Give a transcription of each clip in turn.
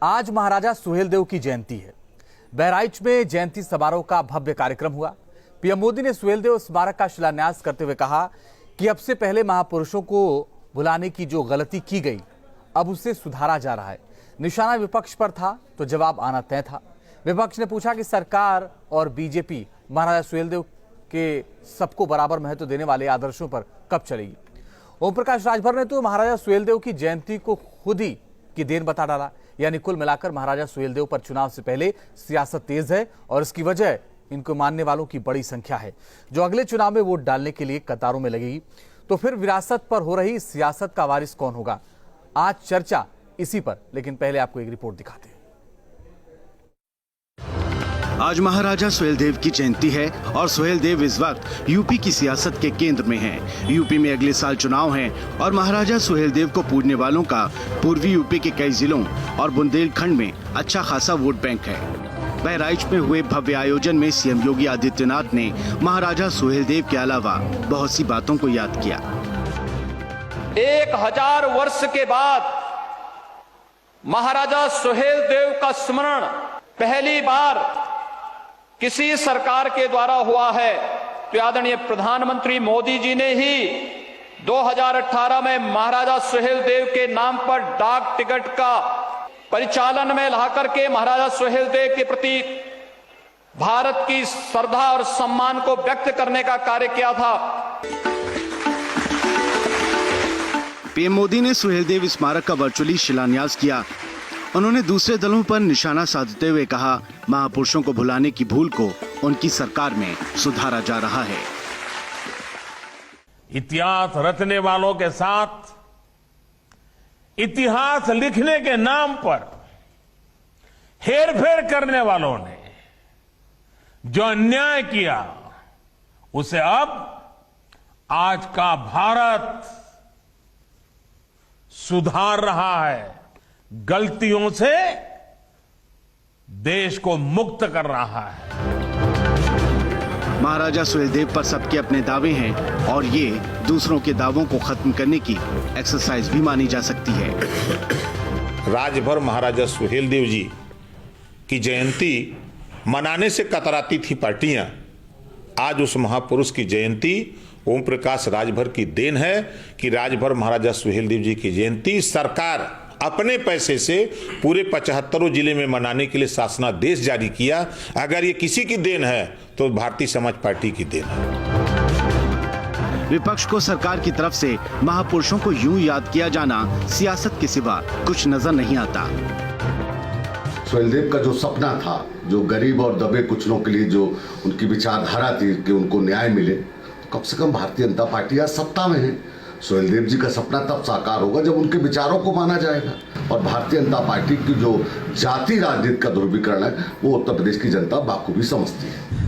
आज महाराजा सुहेलदेव की जयंती है। बहराइच में जयंती समारोह का भव्य कार्यक्रम हुआ। पीएम मोदी ने सुहेलदेव स्मारक का शिलान्यास करते हुए कहा कि अब से पहले महापुरुषों को भुलाने की जो गलती की गई, अब उसे सुधारा जा रहा है। निशाना विपक्ष पर था तो जवाब आना तय था। विपक्ष ने पूछा कि सरकार और बीजेपी महाराजा सुहेलदेव के सबको बराबर महत्व देने वाले आदर्शों पर कब चलेगी। ओम प्रकाश राजभर ने तो महाराजा सुहेलदेव की जयंती को खुद ही की देन बता डाला। यानी कुल मिलाकर महाराजा सुहेलदेव पर चुनाव से पहले सियासत तेज है और इसकी वजह इनको मानने वालों की बड़ी संख्या है, जो अगले चुनाव में वोट डालने के लिए कतारों में लगेगी। तो फिर विरासत पर हो रही सियासत का वारिस कौन होगा, आज चर्चा इसी पर। लेकिन पहले आपको एक रिपोर्ट दिखाते हैं। आज महाराजा सुहेलदेव की जयंती है और सुहेलदेव इस वक्त यूपी की सियासत के केंद्र में हैं। यूपी में अगले साल चुनाव हैं और महाराजा सुहेलदेव को पूजने वालों का पूर्वी यूपी के कई जिलों और बुंदेलखंड में अच्छा खासा वोट बैंक है। बहराइच में हुए भव्य आयोजन में सीएम योगी आदित्यनाथ ने महाराजा सुहेलदेव के अलावा बहुत सी बातों को याद किया। 1000 वर्ष के बाद महाराजा सुहेलदेव का स्मरण पहली बार किसी सरकार के द्वारा हुआ है। तो आदरणीय प्रधानमंत्री मोदी जी ने ही 2018 में महाराजा सुहेलदेव के नाम पर डाक टिकट का परिचालन में लाकर के महाराजा सुहेलदेव के प्रति भारत की श्रद्धा और सम्मान को व्यक्त करने का कार्य किया था। पीएम मोदी ने सुहेलदेव स्मारक का वर्चुअली शिलान्यास किया। उन्होंने दूसरे दलों पर निशाना साधते हुए कहा, महापुरुषों को भुलाने की भूल को उनकी सरकार में सुधारा जा रहा है। इतिहास रचने वालों के साथ इतिहास लिखने के नाम पर हेरफेर करने वालों ने जो अन्याय किया, उसे अब आज का भारत सुधार रहा है। गलतियों से देश को मुक्त कर रहा है। महाराजा सुहेलदेव पर सबके अपने दावे हैं और ये दूसरों के दावों को खत्म करने की एक्सरसाइज भी मानी जा सकती है। राजभर महाराजा सुहेलदेव जी की जयंती मनाने से कतराती थी पार्टियां। आज उस महापुरुष की जयंती ओम प्रकाश राजभर की देन है कि राजभर महाराजा सुहेलदेव जी की जयंती सरकार अपने पैसे से पूरे 75 जिले में मनाने के लिए शासनादेश जारी किया। अगर ये किसी की देन है तो भारतीय समाज पार्टी की देन है। विपक्ष को सरकार की तरफ से महापुरुषों को यूं याद किया जाना सियासत के सिवा कुछ नजर नहीं आता। सुहेलदेव का जो सपना था, जो गरीब और दबे कुचलों के लिए जो उनकी विचारधारा थी कि उनको न्याय मिले, तो कम से कम भारतीय जनता पार्टी आज सत्ता में है। सुहेलदेव जी का सपना तब साकार होगा जब उनके विचारों को माना जाएगा। और भारतीय जनता पार्टी की जो जाति राजनीति का ध्रुवीकरण है, वो उत्तर प्रदेश की जनता बाखूबी समझती है।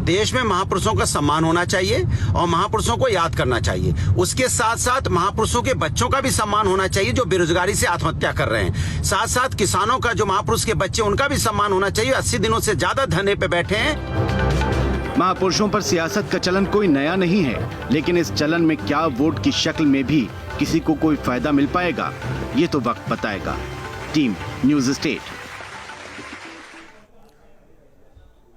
देश में महापुरुषों का सम्मान होना चाहिए और महापुरुषों को याद करना चाहिए। उसके साथ साथ महापुरुषों के बच्चों का भी सम्मान होना चाहिए जो बेरोजगारी से आत्महत्या कर रहे हैं। साथ साथ किसानों का, जो महापुरुष के बच्चे, उनका भी सम्मान होना चाहिए। 80 दिनों से ज्यादा धरने पे बैठे हैं। महापुरुषों पर सियासत का चलन कोई नया नहीं है, लेकिन इस चलन में क्या वोट की शक्ल में भी किसी को कोई फायदा मिल पाएगा, ये तो वक्त बताएगा। Team news state.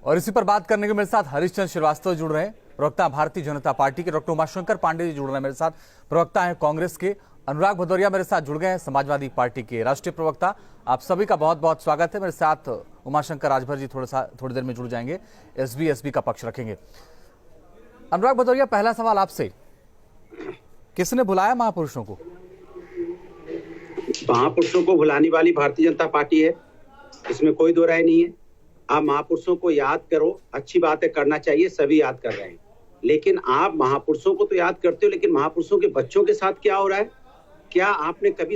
और इसी पर बात करने के मेरे साथ हरीशचंद्र श्रीवास्तव जुड़ रहे हैं, प्रवक्ता भारतीय जनता पार्टी के। डॉक्टर उमाशंकर पांडे जी जुड़ रहे हैं मेरे साथ, प्रवक्ता हैं कांग्रेस के। अनुराग भदौरिया मेरे साथ जुड़ गए हैं, समाजवादी पार्टी के राष्ट्रीय प्रवक्ता। आप सभी का बहुत बहुत स्वागत है। मेरे साथ उमाशंकर राजभर जी थोड़ी देर में जुड़ जाएंगे, एसबी का पक्ष रखेंगे। अनुराग भदौरिया, पहला सवाल आपसे, किसने बुलाया महापुरुषों को? महापुरुषों को बुलाने वाली भारतीय जनता पार्टी है, इसमें कोई दो राय नहीं है। आप महापुरुषों को याद करो, अच्छी बात है, करना चाहिए, सभी याद कर रहे हैं। लेकिन आप महापुरुषों को तो याद करते हो, लेकिन महापुरुषों के बच्चों के साथ क्या हो रहा है? क्या आपने कभी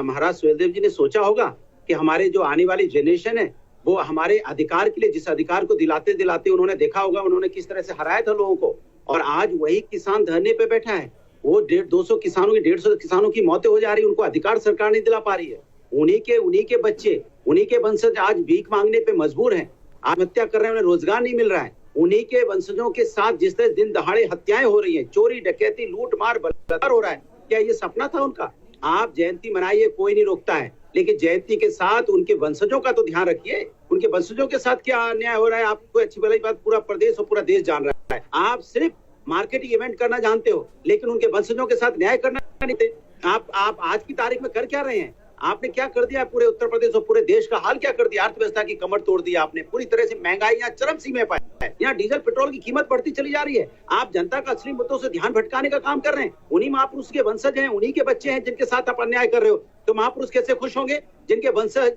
महाराज सुहेलदेव जी ने सोचा होगा कि हमारे जो आने वाली जनरेशन है वो हमारे अधिकार के लिए, जिस अधिकार को दिलाते दिलाते उन्होंने देखा होगा उन्होंने किस तरह से हराया था लोगों को, और आज वही किसान धरने पे बैठा है। वो 200 किसानों की 150 किसानों की मौतें हो जा रही है, उनको अधिकार सरकार नहीं दिला पा रही है। उन्हीं के बच्चे, उन्हीं के वंशज आज भीख मांगने पे मजबूर हैं, आत्महत्या कर रहे हैं, उन्हें रोजगार नहीं मिल रहा है। उन्हीं के वंशजों के साथ जिस तरह दिन दहाड़े हत्याएं हो रही हैं, चोरी डकैती लूट मार बलात्कार हो रहा है, क्या ये सपना था उनका? आप जयंती मनाइए, कोई नहीं रोकता है, लेकिन जयंती के साथ उनके वंशजों का तो ध्यान रखिए। उनके वंशजों के साथ क्या अन्याय हो रहा है आपको अच्छी भली बात पूरा प्रदेश और पूरा देश जान रहा है। आप सिर्फ मार्केटिंग इवेंट करना जानते हो, लेकिन उनके वंशजों के साथ न्याय करना नहीं थे। आप आज की तारीख में कर क्या रहे हैं? आपने क्या कर दिया? पूरे उत्तर प्रदेश और पूरे देश का हाल क्या कर दिया? अर्थव्यवस्था की कमर तोड़ दी आपने पूरी तरह से। महंगाई यहाँ चरम सीमा पर है। यहाँ डीजल पेट्रोल की कीमत बढ़ती चली जा रही है। आप जनता का असली मुद्दों से ध्यान भटकाने का काम कर रहे हैं। उन्हीं महापुरुष के वंशज हैं, उन्हीं के बच्चे हैं जिनके साथ आप अन्याय कर रहे हो। तो महापुरुष कैसे खुश होंगे जिनके वंशज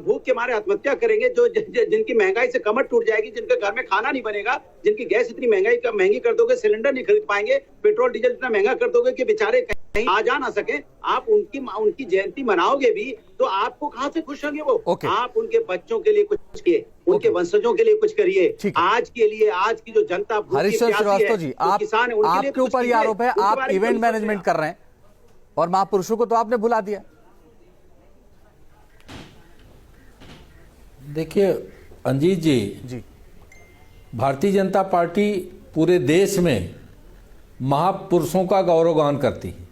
भूख के मारे आत्महत्या करेंगे, जो जिनकी महंगाई से कमर टूट जाएगी, जिनके घर में खाना नहीं बनेगा, जिनकी गैस इतनी महंगी कर दोगे, सिलेंडर नहीं खरीद पाएंगे, पेट्रोल डीजल इतना महंगा कर दोगे कि बेचारे कहीं आ जा ना सके। आप उनकी जयंती मनाओगे भी तो आपको कहां से खुश होंगे वो? आप उनके बच्चों के लिए कुछ किए, उनके वंशजों के लिए कुछ करिए। आज के लिए, आज की जो जनता हरीश्वर श्रीवास्तव जी, आपके ऊपर ये आरोप है आप इवेंट मैनेजमेंट कर रहे हैं और महापुरुषों को तो आपने भुला दिया। देखिए अंजीत जी, भारतीय जनता पार्टी पूरे देश में महापुरुषों का गौरवगान करती है।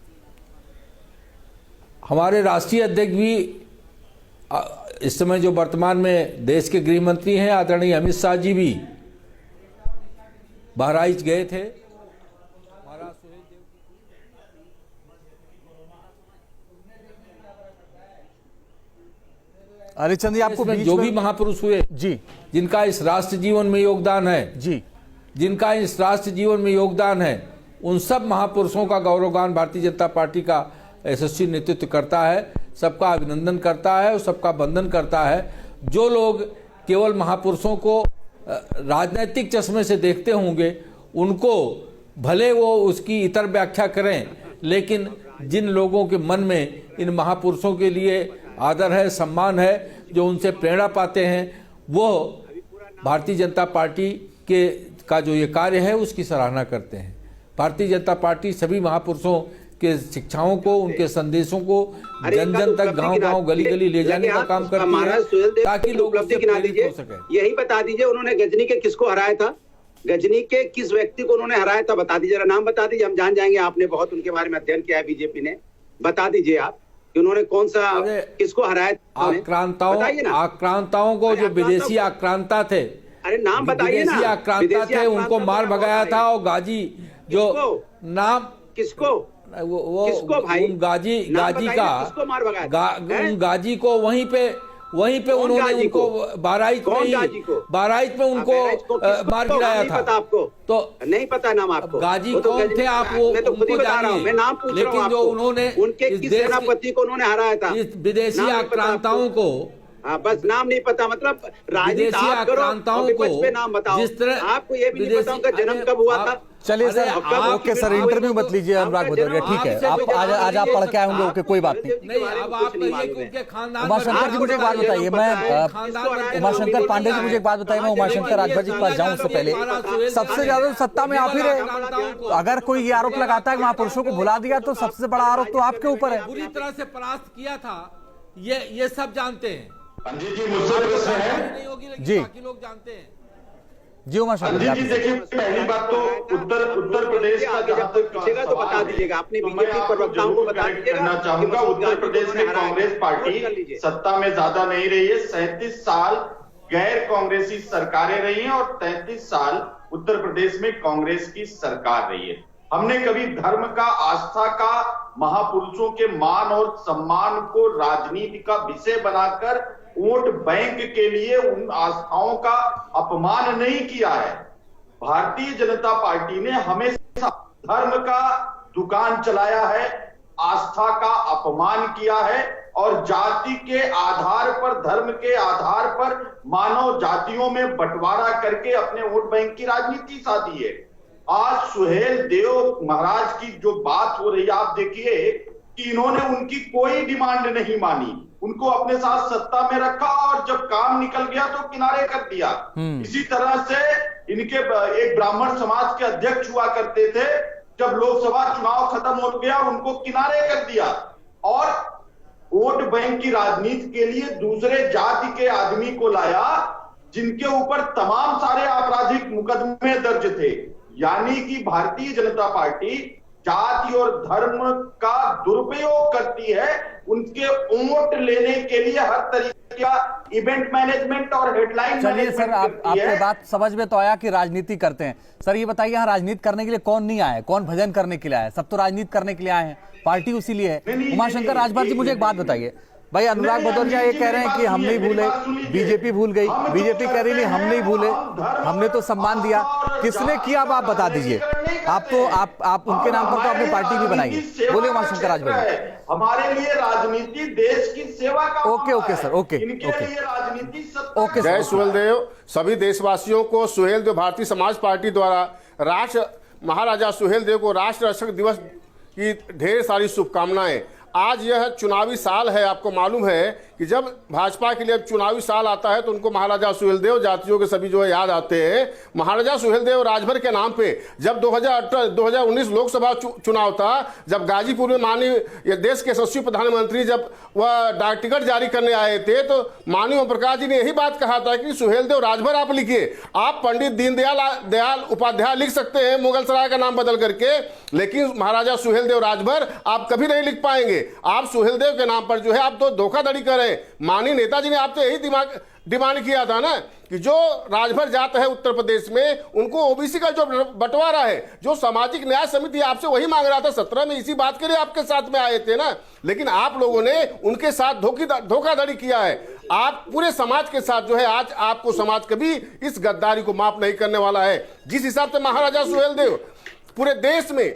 हमारे राष्ट्रीय अध्यक्ष भी इस समय जो वर्तमान में देश के गृह मंत्री हैं आदरणीय अमित शाह जी भी बहराइच गए थे। हरिचंद जी, आपको जो भी महापुरुष हुए जी, जिनका इस राष्ट्र जीवन में योगदान है जी, जिनका इस राष्ट्र जीवन में योगदान है, उन सब महापुरुषों का गौरवगान भारतीय जनता पार्टी का यशस्वी नेतृत्व करता है, सबका अभिनंदन करता है और सबका वंदन करता है। जो लोग केवल महापुरुषों को राजनीतिक चश्मे से देखते होंगे, उनको भले वो उसकी इतर व्याख्या करें, लेकिन जिन लोगों के मन में इन महापुरुषों के लिए आदर है, सम्मान है, जो उनसे प्रेरणा पाते हैं, वो भारतीय जनता पार्टी का जो ये कार्य है उसकी सराहना करते हैं। भारतीय जनता पार्टी सभी महापुरुषों के शिक्षाओं को, उनके संदेशों को जन जन तक, गांव-गांव, गली-गली ले जाने का काम करती है ताकि लोग उससे प्रेरित हो सके। यही बता दीजिए उन्होंने गजनी के किसको हराया था? गजनी के किस व्यक्ति को उन्होंने हराया था? बता दीजिए, नाम बता दीजिए, हम जान जाएंगे। आपने बहुत उनके बारे में अध्ययन किया है बीजेपी ने। बता दीजिए आप कि उन्होंने कौन सा, किसको हराया था? आक्रांताओं को, जो विदेशी आक्रांता थे, अरे नाम बताइए ना। विदेशी आक्रांता थे, उनको मार भगाया था। और गाजी जो नाम किसको भाई? गाजी का गाजी को वहीं पे उन्होंने उनको बहराइच में उनको मार गिराया था। आपको तो नहीं पता नाम आपको? गाजी कौन थे आप? वो मैं तो खुद ही बता रहा हूँ, मैं नाम पूछ रहा हूँ। लेकिन जो उन्होंने उनके किस सेनापति को उन्होंने हराया था? इस विदेशी आक्रांताओं को, हाँ बस नाम नहीं पता, मतलब राजनीति आप करो, विपक्ष पे नाम बताओ। जिस तरह आपको ये भी नहीं पता उनका जन्म कब हुआ था? चलिए सर, ओके सर, इंटरव्यू मत लीजिए अनुराग भदौरिया, ठीक है। आप आज आप पढ़ के आए होंगे, ओके, कोई बात नहीं। उमाशंकर जी मुझे एक बात बताइए, मैं उमाशंकर पांडे जी मुझे एक बात बताइए, मैं उमाशंकर राजभर जी के पास जाऊं उससे पहले, सबसे ज्यादा सत्ता में आप ही रहे। अगर कोई ये आरोप लगाता है कि महापुरुषों को भुला दिया, तो सबसे बड़ा आरोप तो आपके ऊपर है। बुरी तरह से परास्त किया था, ये सब जानते हैं। जी मुझसे प्रश्न है जी, बाकी लोग जानते हैं जी। उमाशंकर जी, देखिए पहली बात तो उत्तर प्रदेश का जहां तक पूछेगा तो बता दीजिएगा, अपने बीजेपी प्रवक्ताओं को बता दीजिएगा। करना चाहूंगा, उत्तर प्रदेश में कांग्रेस पार्टी सत्ता में ज्यादा नहीं रही है। 37 साल गैर कांग्रेसी सरकारें रही हैं और 33 साल उत्तर प्रदेश में कांग्रेस की सरकार रही है। हमने कभी धर्म का, आस्था का, महापुरुषों के मान और सम्मान को राजनीति का विषय बनाकर वोट बैंक के लिए उन आस्थाओं का अपमान नहीं किया है। भारतीय जनता पार्टी ने हमेशा धर्म का दुकान चलाया है, आस्था का अपमान किया है और जाति के आधार पर, धर्म के आधार पर मानव जातियों में बंटवारा करके अपने वोट बैंक की राजनीति साधी है। आज सुहेल देव महाराज की जो बात हो रही है, आप देखिए कि इन्होंने उनकी कोई डिमांड नहीं मानी, उनको अपने साथ सत्ता में रखा और जब काम निकल गया तो किनारे कर दिया। इसी तरह से इनके एक ब्राह्मण समाज के अध्यक्ष हुआ करते थे, जब लोकसभा चुनाव खत्म हो गया उनको किनारे कर दिया और वोट बैंक की राजनीति के लिए दूसरे जाति के आदमी को लाया जिनके ऊपर तमाम सारे आपराधिक मुकदमे दर्ज थे। यानी कि भारतीय जनता पार्टी जाति और धर्म का दुरुपयोग करती है, उनके वोट लेने के लिए हर तरीके का इवेंट मैनेजमेंट और हेडलाइन चलिए सर, आपकी बात समझ में तो आया कि राजनीति करते हैं। सर ये बताइए, यहाँ राजनीति करने के लिए कौन नहीं आया है, कौन भजन करने के लिए आया है? सब तो राजनीति करने के लिए आए हैं, पार्टी उसी लिए है। उमाशंकर राजभर जी, मुझे एक बात बताइए भाई, अनुराग भदौरिया ये कह रहे हैं कि हम नहीं भूले, बीजेपी भूल गई, बीजेपी कह रही नहीं हम नहीं भूले, हमने तो सम्मान दिया। किसने किया अब आप बता दीजिए। आप तो आप उनके नाम पर तो आपने पार्टी भी बनाई है। बोलिए उमाशंकर राजभर जी। हमारे लिए राजनीति देश की सेवा का ओके सर, ओके राजनीति। जय सुहेलदेव। सभी देशवासियों को सुहेलदेव भारतीय समाज पार्टी द्वारा राष्ट्र महाराजा सुहेलदेव को राष्ट्र रक्षक दिवस की ढेर सारी शुभकामनाएं। आज यह चुनावी साल है, आपको मालूम है कि जब भाजपा के लिए चुनावी साल आता है तो उनको महाराजा सुहेलदेव जातियों के सभी जो है याद आते हैं। महाराजा सुहेलदेव राजभर के नाम पे जब 2019 लोकसभा चुनाव था, जब गाजीपुर में माननीय देश के यशस्वी प्रधानमंत्री जब वह डाक टिकट जारी करने आए थे, तो माननीय ओम प्रकाश जी ने यही बात कहा था कि सुहेलदेव राजभर आप लिखिए। आप पंडित दीनदयाल उपाध्याय लिख सकते हैं मुगल सराय का नाम बदल करके, लेकिन महाराजा सुहेलदेव राजभर आप कभी नहीं लिख पाएंगे। आप सुहेलदेव के नाम पर जो है आप तो धोखाधड़ी कर रहे हैं। माननीय नेताजी ने आपसे यही डिमांड किया था ना कि जो राजभर जात है उत्तर प्रदेश में, उनको ओबीसी का जो बंटवारा है, जो सामाजिक न्याय समिति आपसे वही मांग रहा था। 17 में इसी बात के लिए आपके साथ में आए थे ना, लेकिन आप लोगों ने उनके साथ धोखाधड़ी किया है। आप पूरे समाज के साथ जो है, आज आपको समाज कभी इस गद्दारी को माफ नहीं करने वाला है। जिस हिसाब से महाराजा सुहेलदेव पूरे देश में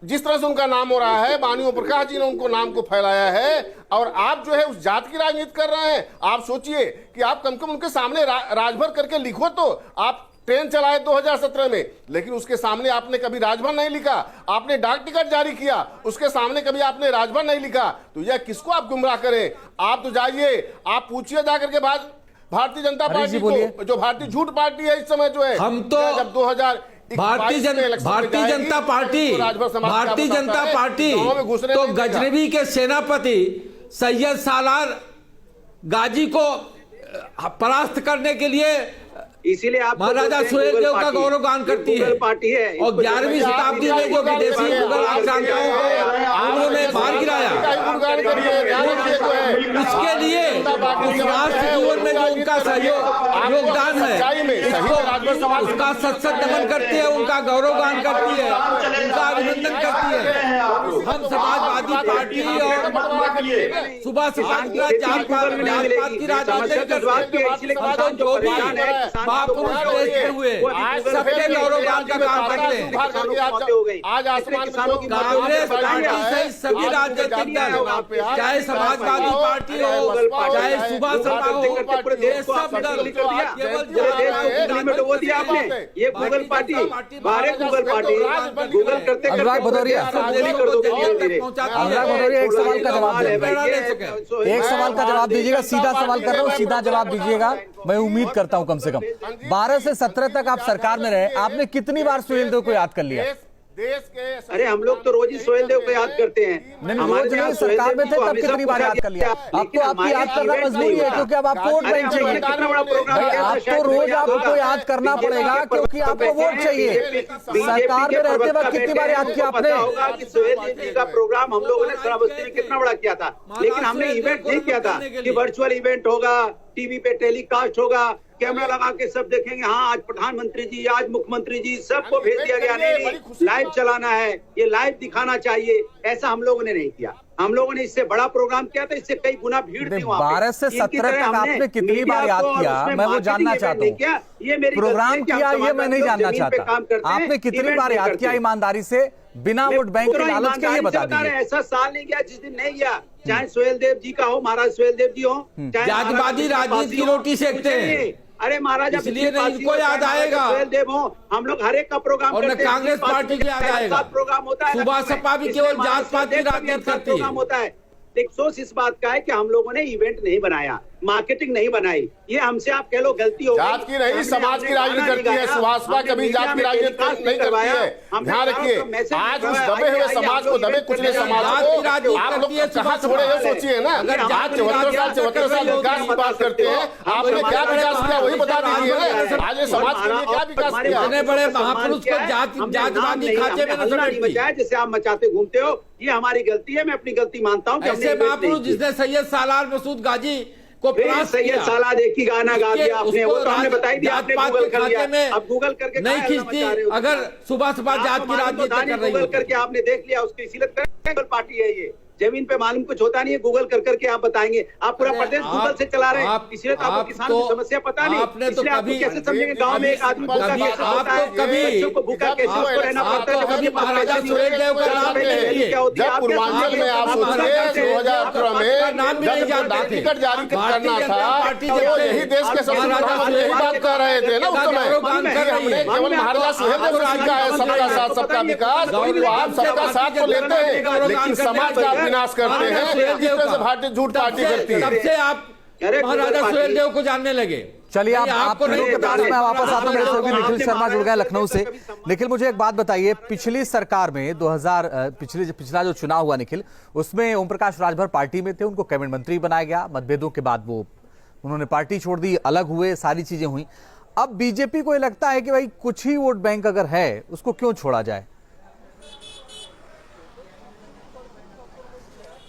जिस तरह से उनका नाम हो रहा है, माननीय ओम प्रकाश जी ने उनको नाम को फैलाया है, और आप जो है उस जात की राजनीति कर रहे हैं। आप सोचिए कि आप कम से कम उनके सामने राजभर करके लिखो। तो आप ट्रेन चलाए 2017 में, लेकिन उसके सामने आपने कभी राजभर नहीं लिखा। आपने डाक टिकट जारी किया, उसके सामने कभी आपने राजभर नहीं लिखा। तो यह किसको आप गुमराह करें? आप तो जाइए, आप पूछिए जाकर के बाद भारतीय जनता पार्टी को, जो भारतीय झूठ पार्टी है इस समय जो है, हम तो जब 2000 भारतीय जनता पार्टी तो गजनवी के सेनापति सैयद सालार गाजी को परास्त करने के लिए इसीलिए आप महाराजा सुहेलदेव का गौरवगान करती है। पार्टी है और 11वीं शताब्दी में जो विदेशी मुगल आक्रांताओं को उन्होंने मार गिराया, इसके लिए उस राष्ट्र जीवन में जो उनका सहयोग योगदान है, उसका सत नमन करती है, उनका गौरवगान करती है, उनका अभिनंदन करती है। हम समाजवादी पार्टी और सुबह से जात पात की राजनीति जो भी महापुरुष हुए सबके गौरवगान का काम करते हैं। आज आसमान कांग्रेस पार्टी से सभी राजनीतिक दल, चाहे समाजवादी पार्टी हो, चाहे सुबह सपा हो, ये सब दल ये गूगल पार्टी, बाहर गूगल पार्टी, गूगल करते अनुराग भदौरिया, एक सवाल का जवाब एक सवाल का जवाब दीजिएगा। सीधा सवाल कर रहा हूँ, सीधा जवाब दीजिएगा। मैं उम्मीद करता हूं कम से कम 12 से 17 तक आप सरकार में रहे, आपने कितनी बार सुहेलदेव को याद कर लिया? देश के अरे हम लोग तो रोज ही सुहेलदेव को याद करते हैं। हमारे सरकार में थे तब कितनी बार याद कर लिया? अब तो आपकी याद करना मजबूरी है, क्योंकि अब आपको वोट बैंक चाहिए। आप तो रोज आपको याद करना पड़ेगा, क्योंकि आपको वोट चाहिए। सरकार में रहते वक्त कितनी बार याद किया आपने? होगा कि सुहेलदेव जी का प्रोग्राम हम लोगों ने श्रावस्ती में कितना बड़ा किया था, लेकिन हमने इवेंट नहीं किया था कि वर्चुअल इवेंट होगा, टीवी पे टेलीकास्ट होगा, कैमरा लगा के सब देखेंगे। हाँ, आज प्रधानमंत्री जी, आज मुख्यमंत्री जी, सबको भेज दिया गया। नहीं, लाइव चलाना है, ये लाइव दिखाना चाहिए। ऐसा हम लोगों ने नहीं किया। हम लोगों ने इससे बड़ा प्रोग्राम किया था, इससे कई गुना भीड़ थी वहाँ पे। 12 से 17 तक आपने कितनी बार याद किया, मैं वो जानना चाहता हूँ। ये मेरी प्रोग्राम किया ये मैं नहीं जानना चाहता। आपने कितनी बार याद किया ईमानदारी से, बिना वोट बैंक के लालच के? ये बता दीजिए। ऐसा साल नहीं गया जिस दिन नहीं गया, चाहे सुहेलदेव जी का हो, महाराज सुहेलदेव जी हो, जातिवादी राजनीति की रोटी सेकते हैं। अरे महाराजा, इसलिए इनको याद आएगा। सुहेलदेव हो, हम लोग हर एक का प्रोग्राम और कांग्रेस पार्टी की याद आएगा। प्रोग्राम होता है, सुबह सपा भी केवल जात पात की राजनीति करती है। होता है। एक सोच इस बात का है कि हम लोगों ने इवेंट नहीं बनाया, मार्केटिंग नहीं बनाई। ये हमसे आप कह लो गलती हो गई। जात की नहीं, समाज की राजनीति करती है सुभाषपा, कभी जात की राजनीति नहीं करती है। ध्यान रखिए, आज उस दबे हुए समाज को, दबे कुचले समाज को आप लोग कहाँ छोड़े हैं सोचिए ना। आज 74 साल विकास की बात करते हैं, आपने क्या विकास किया वही बता दीजिए ना। आज ये समाज के लिए क्या विकास किया? इतने बड़े महापुरुष को जातिवादी खांचे में न समेटती। जैसे आप मचाते घूमते हो, ये हमारी गलती है। मैं अपनी गलती मानता हूँ। ऐसे महापुरुष जिसने सैयद सालार मसूद गाजी को सैयद सालार एक ही गाना गा दिया आपने, वो तो हमने बताई दिया, आपने गूगल कर लिया। अब गूगल करके नहीं खींचती अगर सुबह सुबह जात की राजनीति कर रही गूगल करके आपने देख लिया, उसकी इसीलिए पार्टी है ये। जमीन पे मालूम कुछ होता नहीं है, गूगल कर करके आप बताएंगे। आप पूरा प्रदेश गूगल से चला रहे हैं, इसलिए तो आपको किसान की समस्या पता नहीं। आपने तो कभी कैसे समझेंगे गांव में एक आदमी भूखा कैसे होता है, बच्चों को भूखा कैसे उसको रहना पड़ता है। कभी महाराजा सुहेलदेव का नाम नहीं लिए। जब पूर्वांचल में आप सोचिए 2018 में जब टिकट जारी करना था, तो यही देश के सबसे प्रधानमंत्री यही बात कर रहे थे ना उस समय। हमने केवल महाराजा सुहेलदेव से सीखा है सबका साथ सबका विकास। तो आप सबका साथ तो लेते हैं, लेकिन समाज का विनाश करते हैं। इस तरह से भारतीय झूठ पार्टी करती है। तब से आप महाराजा सुहेलदेव को जानने लगे। चलिए आप लोगों के पास मैं वापस आता हूं। मेरे सहयोगी निखिल शर्मा जुड़ गए लखनऊ से। निखिल, मुझे एक बात बताइए, पिछली सरकार में पिछला जो चुनाव हुआ निखिल, उसमें ओम प्रकाश राजभर पार्टी में थे, उनको कैबिनेट मंत्री बनाया गया। मतभेदों के बाद वो उन्होंने पार्टी छोड़ दी, अलग हुए, सारी चीजें हुई। अब बीजेपी को ये लगता है कि भाई कुछ ही वोट बैंक अगर है उसको क्यों छोड़ा जाए?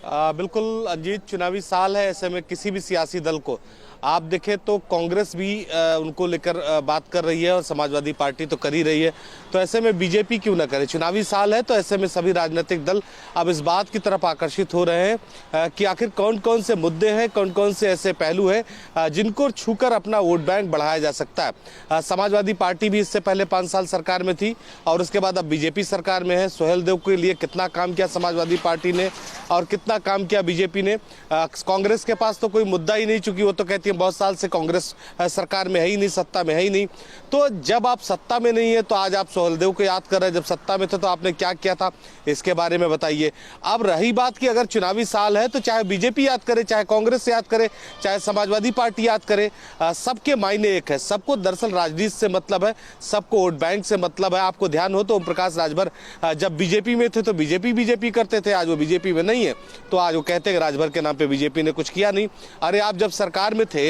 बिल्कुल अजीत, चुनावी साल है, ऐसे में किसी भी सियासी दल को आप देखें तो कांग्रेस भी उनको लेकर बात कर रही है और समाजवादी पार्टी तो कर ही रही है। तो ऐसे में बीजेपी क्यों ना करे? चुनावी साल है तो ऐसे में सभी राजनीतिक दल अब इस बात की तरफ आकर्षित हो रहे हैं कि आखिर कौन कौन से मुद्दे हैं, कौन कौन से ऐसे पहलू हैं जिनको छूकर अपना वोट बैंक बढ़ाया जा सकता है। समाजवादी पार्टी भी इससे पहले 5 साल सरकार में थी और उसके बाद अब बीजेपी सरकार में है। सुहेलदेव के लिए कितना काम किया समाजवादी पार्टी ने और कितना काम किया बीजेपी ने। कांग्रेस के पास तो कोई मुद्दा ही नहीं, चूंकि वो तो कहती है बहुत साल से कांग्रेस सरकार में है ही नहीं, सत्ता में है ही नहीं। तो जब आप सत्ता में नहीं है तो आज आप सुहेलदेव को याद कर रहे हैं, जब सत्ता में थे तो आपने क्या किया था, इसके बारे में बताइए। अब रही बात कि अगर चुनावी साल है तो चाहे बीजेपी याद करे, चाहे कांग्रेस याद करे, चाहे समाजवादी पार्टी याद करे, सबके मायने एक है। सबको दरअसल राजनीति से मतलब है, सबको वोट बैंक से मतलब है। आपको ध्यान हो तो ओम प्रकाश राजभर जब बीजेपी में थे तो बीजेपी करते थे, आज वो बीजेपी में नहीं है तो आज वो कहते हैं राजभर के नाम पे बीजेपी ने कुछ किया नहीं। अरे आप जब सरकार में थे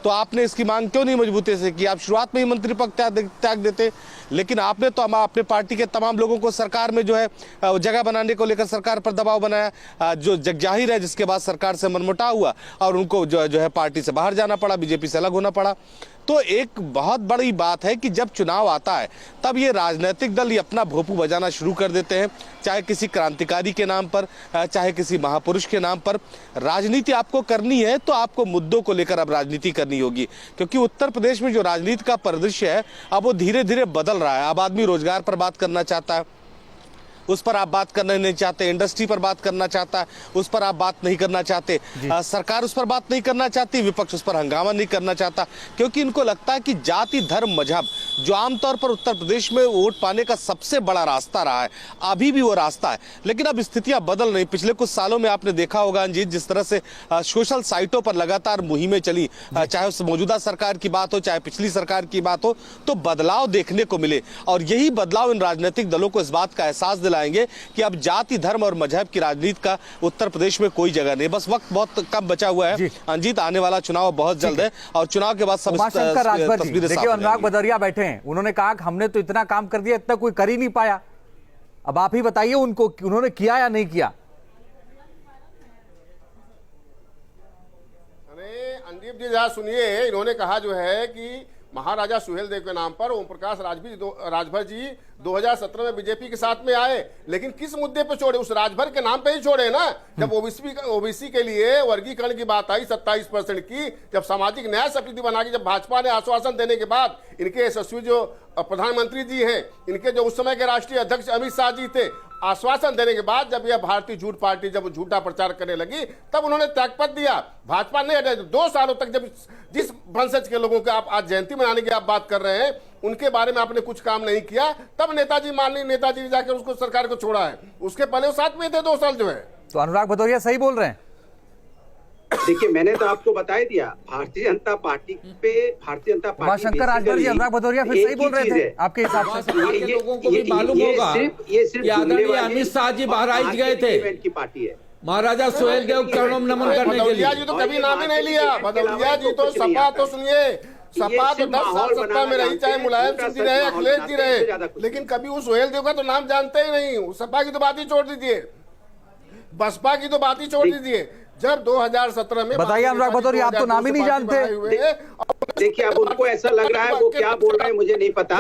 तो आपने इसकी मांग क्यों नहीं मजबूती से की? आप शुरुआत में ही मंत्री पद त्याग देते, लेकिन आपने तो अपने पार्टी के तमाम लोगों को सरकार में जो है जगह बनाने को लेकर सरकार पर दबाव बनाया, जो जगजाहिर है, जिसके बाद सरकार से मनमुटाव हुआ और उनको जो है पार्टी से बाहर जाना पड़ा, बीजेपी से अलग होना पड़ा। तो एक बहुत बड़ी बात है कि जब चुनाव आता है तब ये राजनीतिक दल ये अपना भोपू बजाना शुरू कर देते हैं, चाहे किसी क्रांतिकारी के नाम पर, चाहे किसी महापुरुष के नाम पर। राजनीति आपको करनी है तो आपको मुद्दों को लेकर अब राजनीति करनी होगी, क्योंकि उत्तर प्रदेश में जो राजनीति का परिदृश्य है अब वो धीरे धीरे बदल रहा है। अब आदमी रोजगार पर बात करना चाहता है, उस पर आप बात करना नहीं चाहते। इंडस्ट्री पर बात करना चाहता है, उस पर आप बात नहीं करना चाहते। सरकार उस पर बात नहीं करना चाहती, विपक्ष उस पर हंगामा नहीं करना चाहता, क्योंकि इनको लगता है कि जाति, धर्म, मजहब जो आमतौर पर उत्तर प्रदेश में वोट पाने का सबसे बड़ा रास्ता रहा है, अभी भी वो रास्ता है। लेकिन अब स्थितियां बदल रही। पिछले कुछ सालों में आपने देखा होगा अंजीत, जिस तरह से सोशल साइटों पर लगातार मुहिमें चली, चाहे उस मौजूदा सरकार की बात हो चाहे पिछली सरकार की बात हो, तो बदलाव देखने को मिले। और यही बदलाव इन राजनीतिक दलों को इस बात का एहसास दिलाएंगे कि अब जाति, धर्म और मजहब की राजनीति का उत्तर प्रदेश में कोई जगह नहीं। बस वक्त बहुत कम बचा हुआ है अंजीत, आने वाला चुनाव बहुत जल्द है और चुनाव के बाद सब तस्वीरें साफ। देखिए अनुराग भदौरिया बैठे हैं, उन्होंने कहा कि हमने तो इतना काम कर दिया, इतना कोई कर ही नहीं पाया। अब आप ही बताइए उनको उन्होंने किया या नहीं किया? अरे अंदीप जी जरा सुनिए, इन्होंने कहा जो है कि महाराजा सुहेलदेव के नाम पर ओम प्रकाश राजभर जी 2017 में बीजेपी के साथ में आए, लेकिन किस मुद्दे पे छोड़े? उस राजभर के नाम पे ही छोड़े ना। जब ओबीसी के लिए वर्गीकरण की बात आई 27% की, जब सामाजिक न्याय समिति बना के जब भाजपा ने आश्वासन देने के बाद, इनके यशस्वी जो प्रधानमंत्री जी हैं, इनके जो उस समय के राष्ट्रीय अध्यक्ष अमित शाह जी थे, आश्वासन देने के बाद जब यह भारतीय झूठ पार्टी जब झूठा प्रचार करने लगी तब उन्होंने त्यागपत्र दिया। भाजपा ने 2 सालों तक जब जिस वंशज के लोगों के आप आज जयंती मनाने की आप बात कर रहे हैं उनके बारे में आपने कुछ काम नहीं किया, तब माननीय नेताजी ने जाकर उसको सरकार को छोड़ा है। उसके पहले वो साथ में थे 2 साल जो है। तो अनुराग भदौरिया सही बोल रहे हैं। देखिए मैंने तो आपको बता ही दिया, भारतीय जनता पार्टी पे भारतीय जनता पार्टी उमाशंकर राजभर जी, अनुराग भदौरिया फिर सही बोल रहे थे आपके हिसाब से? के लोगों को भी मालूम होगा कि आदरणीय अमित शाह जी बहराइच गए थे की पार्टी है। महाराजा सुहेल देव चरणों में नमन करने के लिए। भदौरिया जी तो कभी नाम ही नहीं लिया। भदौरिया जी तो सपा, तो सुनिए, सपा तो 10 साल सत्ता में रही, चाहे मुलायम सिंह जी रहे, अखिलेश जी रहे, लेकिन कभी वो सुहेल देव का तो नाम जानते ही नहीं। सपा की तो बात ही छोड़ दीजिए, बसपा की तो बात ही छोड़ दीजिए। जब 2017 में बताइए अनुराग भदौरिया, आप तो नाम ही नहीं जानते। देखिए अब उनको ऐसा लग रहा है, वो क्या बोल रहे हैं मुझे नहीं पता,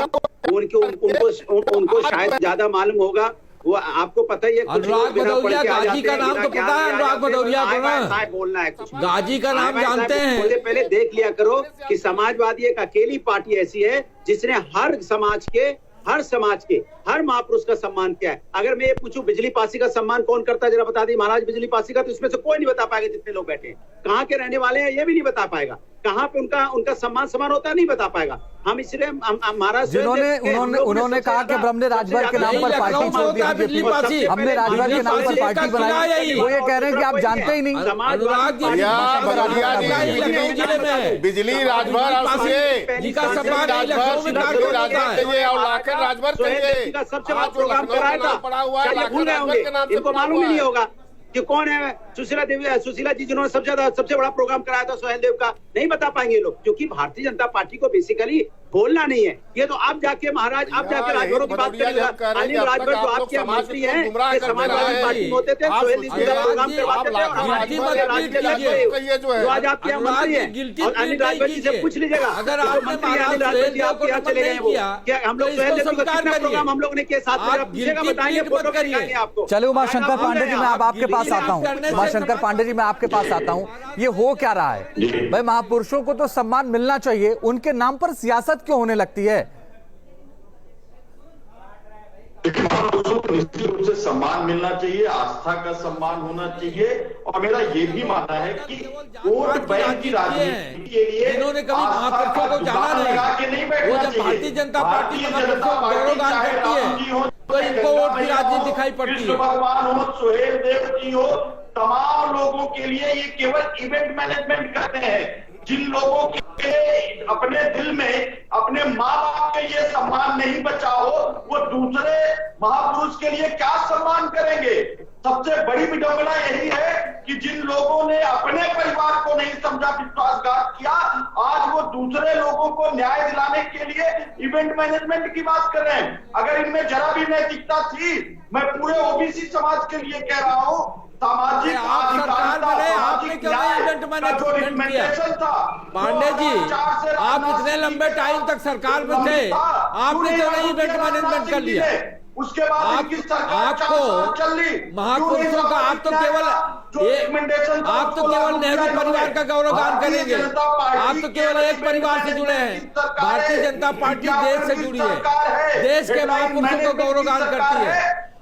उनको शायद ज्यादा मालूम होगा। वो आपको पता ही है, अनुराग भदौरिया गाजी का नाम तो पता है अनुराग भदौरिया को ना, बोलना है कुछ गाजी का नाम जानते हैं। पहले देख लिया करो कि समाजवादी एक अकेली पार्टी ऐसी है जिसने हर समाज के हर महापुरुष का सम्मान किया है। अगर मैं ये पूछूं बिजली पासी का सम्मान कौन करता है, जरा बता दी महाराज बिजली पासी का, तो इसमें से कोई नहीं बता पाएगा। जितने लोग बैठे हैं कहाँ के रहने वाले हैं ये भी नहीं बता पाएगा, कहाँ पे उनका सम्मान होता है नहीं बता पाएगा। हम इसलिए महाराज उन्होंने कहा कि हमने राजभर के नाम पर पार्टी छोड़ दी, हमने राजभर के नाम पर पार्टी बनाई। वो ये कह रहे हैं कि आप जानते ही नहीं। बिजली राजभर राजभर सबसे बड़ा प्रोग्राम कराया था, भूल गए होंगे, इनको मालूम ही नहीं होगा कि कौन है सुशीला जी जिन्होंने सबसे बड़ा प्रोग्राम कराया था सुहेल देव का। नहीं बता पाएंगे लोग, क्योंकि भारतीय जनता पार्टी को बेसिकली बोलना नहीं है। ये तो आप जाके महाराज, आप जाके राजभरों की बात करिएगा। अनिल राजभर जो आपके मंत्री हैं, समाजवादी पार्टी में होते थे, सुहेल देव का प्रोग्राम करवाते थे, जो आज आपके यहाँ मंत्री हैं, और अनिल राजभर जी से पूछ लीजिएगा, अगर मंत्री अनिल राजभर जी आपके यहाँ चले गए, वो क्या हम लोग सुहेल देव का कितना प्रोग्राम हम लोग ने के साथ पूछेगा, बताएंगे, फोटो करिए आपको। चले उमाशंकर पांडे जी, मैं अब आपके पास आता हूँ। उमाशंकर पांडे जी, मैं आपके पास आता हूँ। ये हो क्या रहा है भाई? महापुरुषों को तो सम्मान मिलना चाहिए, उनके नाम पर सियासत क्यों होने लगती है? महापुरुषों को निश्चित रूप से सम्मान मिलना चाहिए, आस्था का सम्मान होना चाहिए, और मेरा ये भी मानना है कि वोट बैंक की राजनीति के लिए जिन्होंने कभी महापुरुषों को जाना नहीं, वो जब भारतीय जनता पार्टी महापुरुषों को गौरवगान करती है तो इनको वोट की राजनीति दिखाई पड़ती है। भगवान हो, सुहेल देव जी हो, तमाम लोगों के लिए ये केवल इवेंट मैनेजमेंट करते हैं। जिन लोगों के अपने दिल में अपने माँ बाप के लिए सम्मान नहीं बचा हो, वो दूसरे महापुरुष के लिए क्या सम्मान करेंगे? सबसे बड़ी विडंबना यही है कि जिन लोगों ने अपने परिवार को नहीं समझा, विश्वासघात किया, आज वो दूसरे लोगों को न्याय दिलाने के लिए इवेंट मैनेजमेंट की बात कर रहे हैं। अगर इनमें जरा भी नैतिकता थी, मैं पूरे ओबीसी समाज के लिए कह रहा हूं, सामाजिक पांडे जी, आप इतने लंबे टाइम तक सरकार में थे, आपने क्यों नहीं इवेंट मैनेजमेंट कर लिया? उसके बाद आपको महापुरुषों का आप तो केवल नेहरू परिवार का गौरवगान करेंगे। आप तो केवल एक परिवार से जुड़े हैं। भारतीय जनता पार्टी देश से जुड़ी है, देश के महापुरुषों को गौरवगान करती है।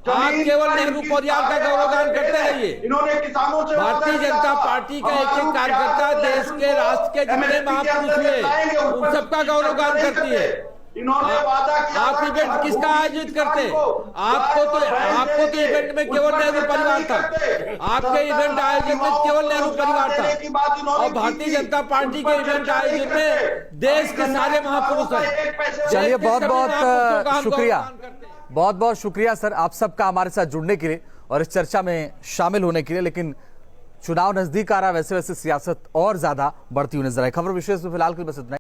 आप केवल नेहरू परिवार का गौरवगान करते रहिए। भारतीय जनता पार्टी का एक एक कार्यकर्ता देश के राष्ट्र के जितने महापुरुष हुए उन सबका गौरवगान करती है। आप इवेंट किसका आयोजित करते? आपको तो इवेंट में केवल नेहरू परिवार था, आपके इवेंट आयोजन में केवल नेहरू परिवार था, और भारतीय जनता पार्टी के इवेंट आयोजन में देश के सारे महापुरुष हैं। चलिए, बहुत बहुत शुक्रिया, बहुत बहुत शुक्रिया सर आप सबका हमारे साथ जुड़ने के लिए और इस चर्चा में शामिल होने के लिए। लेकिन चुनाव नजदीक आ रहा है, वैसे वैसे सियासत और ज्यादा बढ़ती हुई नजर आई। खबर विशेष में फिलहाल के लिए बस इतना।